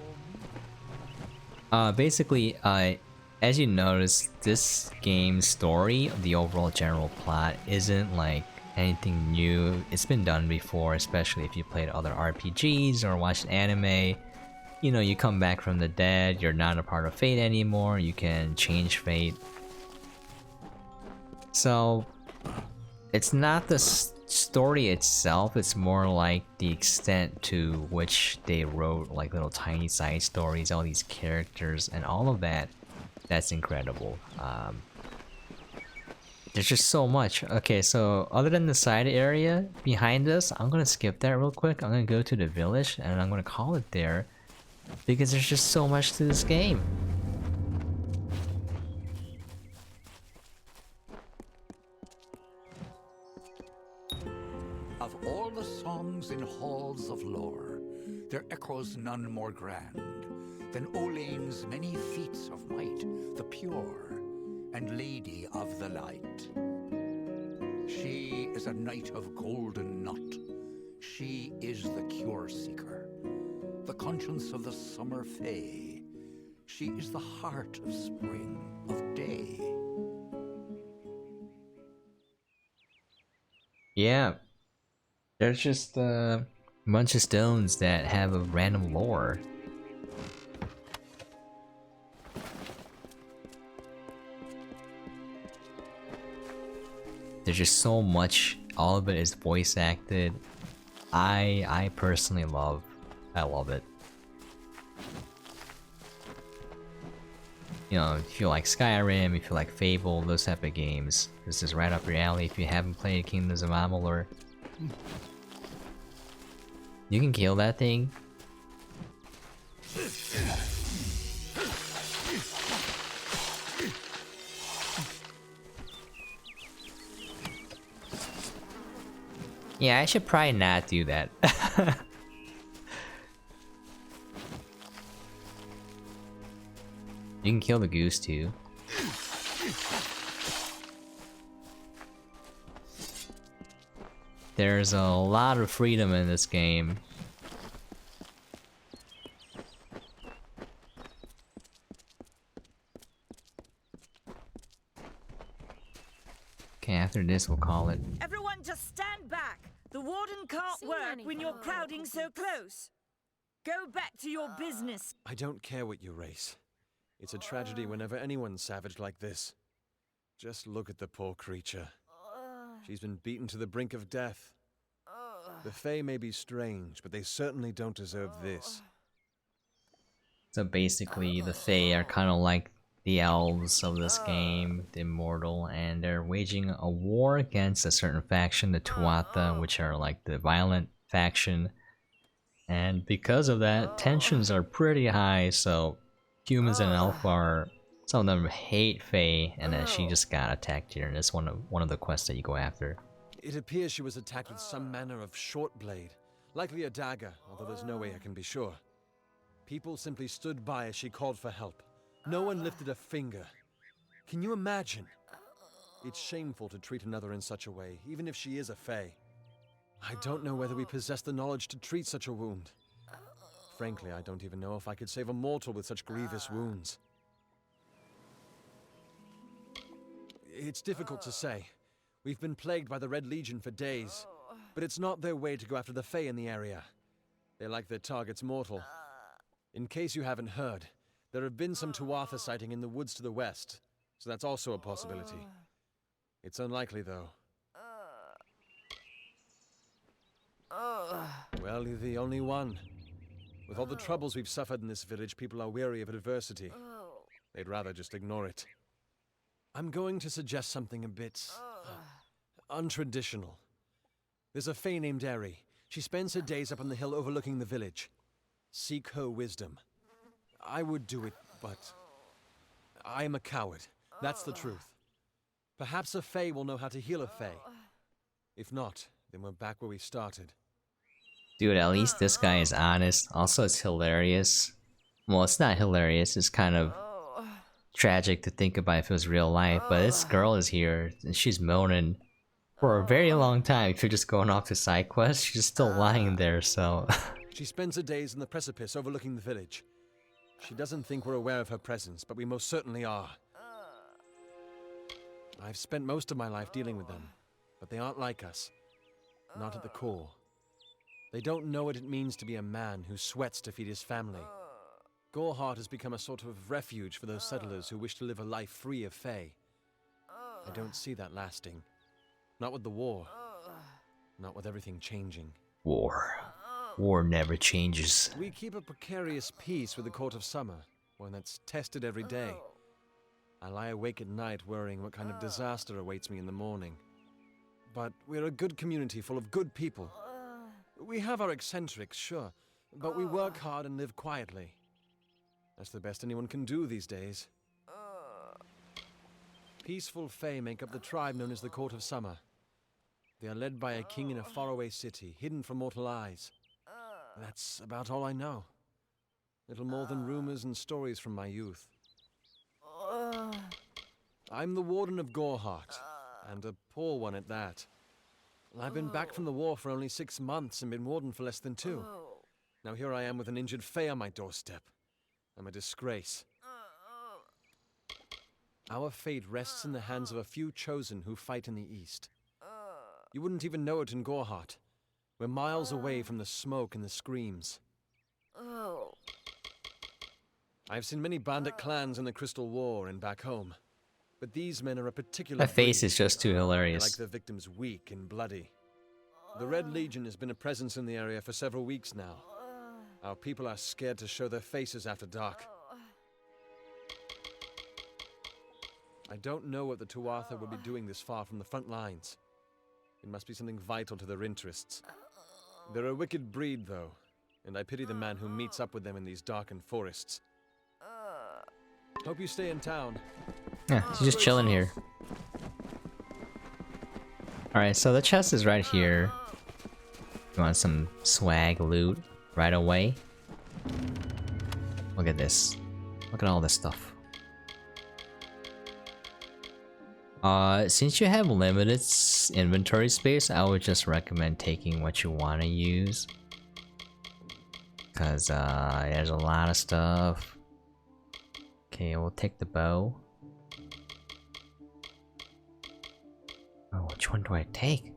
mean? Basically, as you notice, this game's story, the overall general plot, isn't like anything new. It's been done before, especially if you played other RPGs or watched anime. You know, you come back from the dead, you're not a part of fate anymore, you can change fate. So, it's not the story itself, it's more like the extent to which they wrote like little tiny side stories, all these characters and all of that. That's incredible. There's just so much. Okay, so other than the side area behind us, I'm gonna skip that real quick. I'm gonna go to the village and I'm gonna call it there because there's just so much to this game. Of all the songs in halls of lore, there echoes none more grand than Olane's many feats of might, the pure and lady of the light. She is a knight of golden knot. She is the cure seeker, the conscience of the summer fae. She is the heart of spring, of day. Yeah. There's just a bunch of stones that have a random lore. There's just so much. All of it is voice acted. I personally love it. You know, if you like Skyrim, if you like Fable, those type of games, this is right up your alley. If you haven't played Kingdoms of Amalur, you can kill that thing. Yeah, I should probably not do that. You can kill the goose too. There's a lot of freedom in this game. Okay, after this we'll call it. Everyone just stand back. The warden can't work when you're crowding so close. Go back to your business. I don't care what you race. It's a tragedy whenever anyone's savage like this. Just look at the poor creature. She's been beaten to the brink of death. The Fae may be strange, but they certainly don't deserve this. So basically, the Fae are kind of like the elves of this game, the immortal, and they're waging a war against a certain faction, the Tuatha, which are like the violent faction. And because of that, tensions are pretty high, so humans and elf are... Some of them hate Fae, and then she just got attacked here, and it's one of the quests that you go after. It appears she was attacked with some manner of short blade, likely a dagger, although there's no way I can be sure. People simply stood by as she called for help. No one lifted a finger. Can you imagine? It's shameful to treat another in such a way, even if she is a Fae. I don't know whether we possess the knowledge to treat such a wound. Frankly, I don't even know if I could save a mortal with such grievous wounds. It's difficult to say. We've been plagued by the Red Legion for days, but it's not their way to go after the Fae in the area. They like their targets mortal. In case you haven't heard, there have been some Tuatha sighting in the woods to the west, so that's also a possibility. It's unlikely, though. Well, you're the only one. With all the troubles we've suffered in this village, people are weary of adversity. They'd rather just ignore it. I'm going to suggest something a bit... untraditional. There's a Fae named Eri. She spends her days up on the hill overlooking the village. Seek her wisdom. I would do it, but... I am a coward. That's the truth. Perhaps a Fae will know how to heal a Fae. If not, then we're back where we started. Dude, at least this guy is honest. Also, it's hilarious. Well, it's not hilarious, it's kind of tragic to think about if it was real life, but this girl is here, and she's moaning for a very long time. If you're just going off to side quests, she's still lying there, so... She spends her days in the precipice overlooking the village. She doesn't think we're aware of her presence, but we most certainly are. I've spent most of my life dealing with them, but they aren't like us. Not at the core. They don't know what it means to be a man who sweats to feed his family. Goreheart has become a sort of refuge for those settlers who wish to live a life free of Fae. I don't see that lasting. Not with the war. Not with everything changing. War. War never changes. We keep a precarious peace with the Court of Summer, one that's tested every day. I lie awake at night worrying what kind of disaster awaits me in the morning. But we're a good community full of good people. We have our eccentrics, sure, but we work hard and live quietly. That's the best anyone can do these days. Peaceful Fae make up the tribe known as the Court of Summer. They are led by a king in a faraway city, hidden from mortal eyes. That's about all I know. Little more than rumors and stories from my youth. I'm the Warden of Goreheart, and a poor one at that. I've been back from the war for only 6 months and been Warden for less than 2. Now here I am with an injured Fae on my doorstep. I'm a disgrace. Our fate rests in the hands of a few chosen who fight in the east. You wouldn't even know it in Goreheart. We're miles away from the smoke and the screams. I've seen many bandit clans in the Crystal War and back home. But these men are a particular That face breed. is just too They hilarious. like their victims weak and bloody. The Red Legion has been a presence in the area for several weeks now. Our people are scared to show their faces after dark. I don't know what the Tuatha will be doing this far from the front lines. It must be something vital to their interests. They're a wicked breed, though, and I pity the man who meets up with them in these darkened forests. Hope you stay in town. Yeah, she's just chilling here. Alright, so the chest is right here. You want some swag loot right away? Look at this. Look at all this stuff. Since you have limited inventory space, I would just recommend taking what you want to use. Cause there's a lot of stuff. Okay, we'll take the bow. Oh, which one do I take?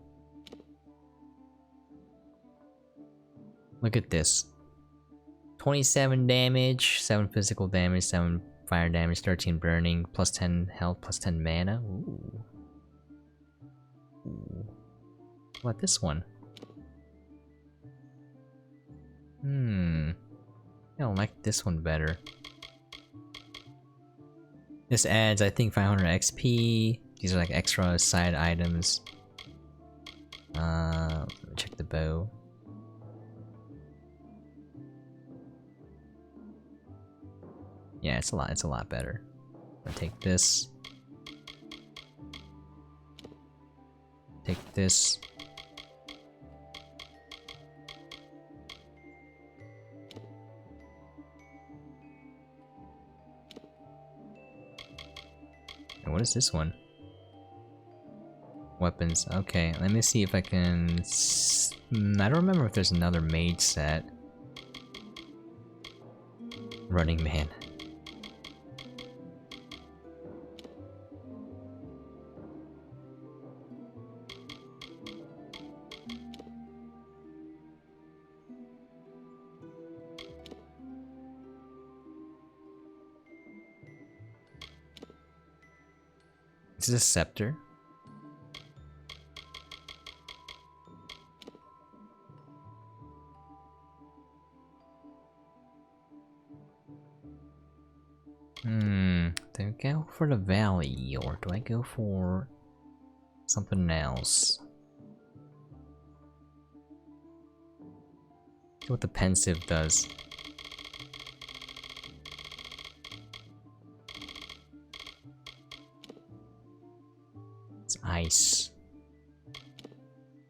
Look at this. 27 damage, 7 physical damage, 7 fire damage, 13 burning, plus 10 health, plus 10 mana. Ooh. Ooh. What about this one? I like this one better. This adds, I think, 500 XP. These are like extra side items. Let me check the bow. Yeah, it's a lot better. I'll take this. Take this. And what is this one? Weapons. Okay, let me see if I can. I don't remember if there's another mage set. Running Man. Is this a scepter? Do I go for the valley or do I go for something else? See what the pensive does. It's ice.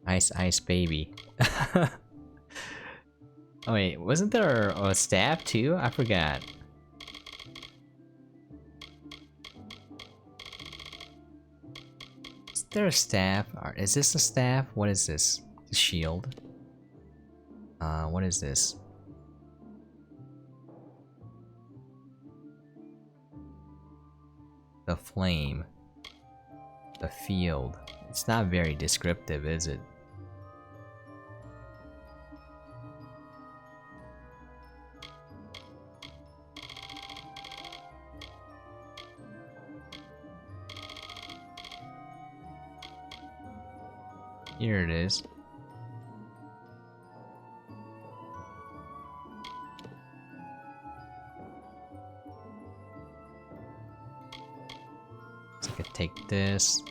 Ice, ice, baby. Oh wait, wasn't there a staff too? I forgot. Is there a staff? Or is this a staff? What is this? The shield. What is this? The flame. The field. It's not very descriptive, is it? Here it is. So I could take this.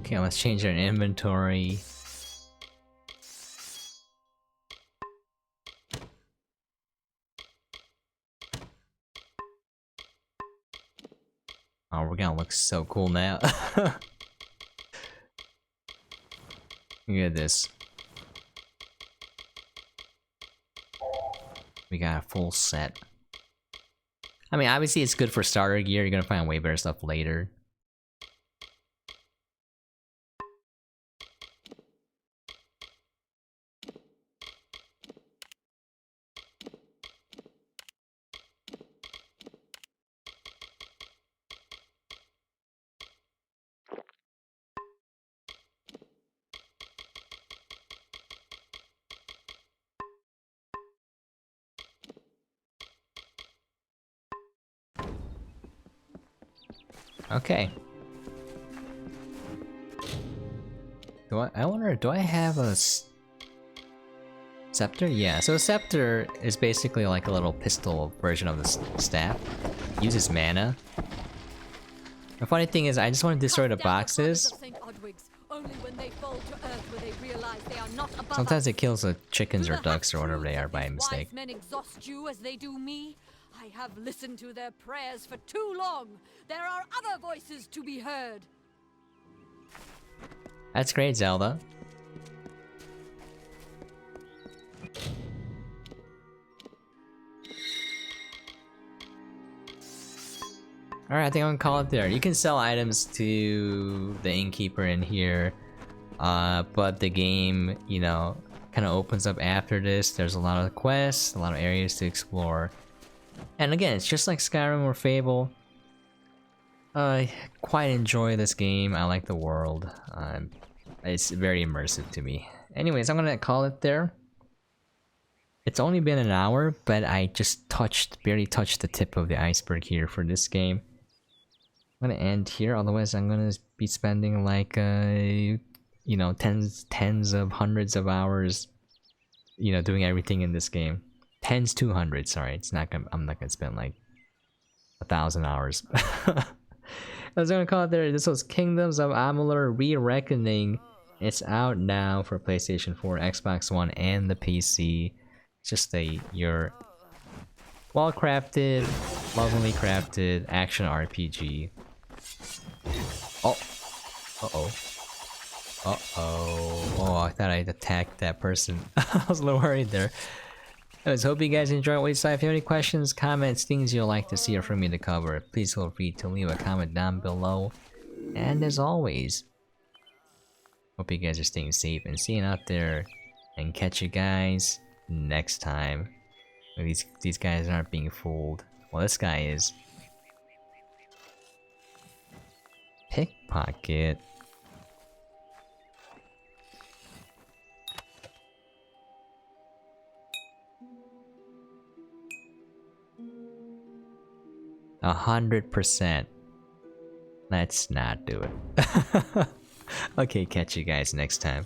Okay, let's change our inventory. Oh, we're gonna look so cool now. Look at this. We got a full set. I mean, obviously it's good for starter gear. You're gonna find way better stuff later. Okay. I wonder, do I have a Scepter? Yeah, so a Scepter is basically like a little pistol version of the staff. Uses mana. The funny thing is, I just want to destroy the boxes. Sometimes it kills the chickens or ducks or whatever they are by mistake. Men exhaust you as they do me. I have listened to their prayers for too long. There are other voices to be heard. That's great, Zelda. Alright, I think I'm gonna call it there. You can sell items to the innkeeper in here, but the game, you know, kind of opens up after this. There's a lot of quests, a lot of areas to explore. And again, it's just like Skyrim or Fable. I quite enjoy this game. I like the world. It's very immersive to me. Anyways, I'm gonna call it there. It's only been an hour, but I just barely touched the tip of the iceberg here for this game. I'm gonna end here, otherwise I'm gonna be spending like, you know, tens of hundreds of hours, you know, doing everything in this game. Tens to hundreds, sorry. I'm not gonna spend like 1,000 hours. I was gonna call it there. This was Kingdoms of Amalur Re-Reckoning. It's out now for PlayStation 4, Xbox One, and the PC. It's just your well-crafted, lovingly crafted action RPG. Oh, oh, I thought I'd attacked that person. I was a little worried there. I hope you guys enjoyed what you saw. If you have any questions, comments, things you'd like to see or for me to cover, please feel free to leave a comment down below. And as always, hope you guys are staying safe and seeing out there, and catch you guys next time. These guys aren't being fooled. Well, this guy is. Pickpocket. A 100%. Let's not do it. Okay, catch you guys next time.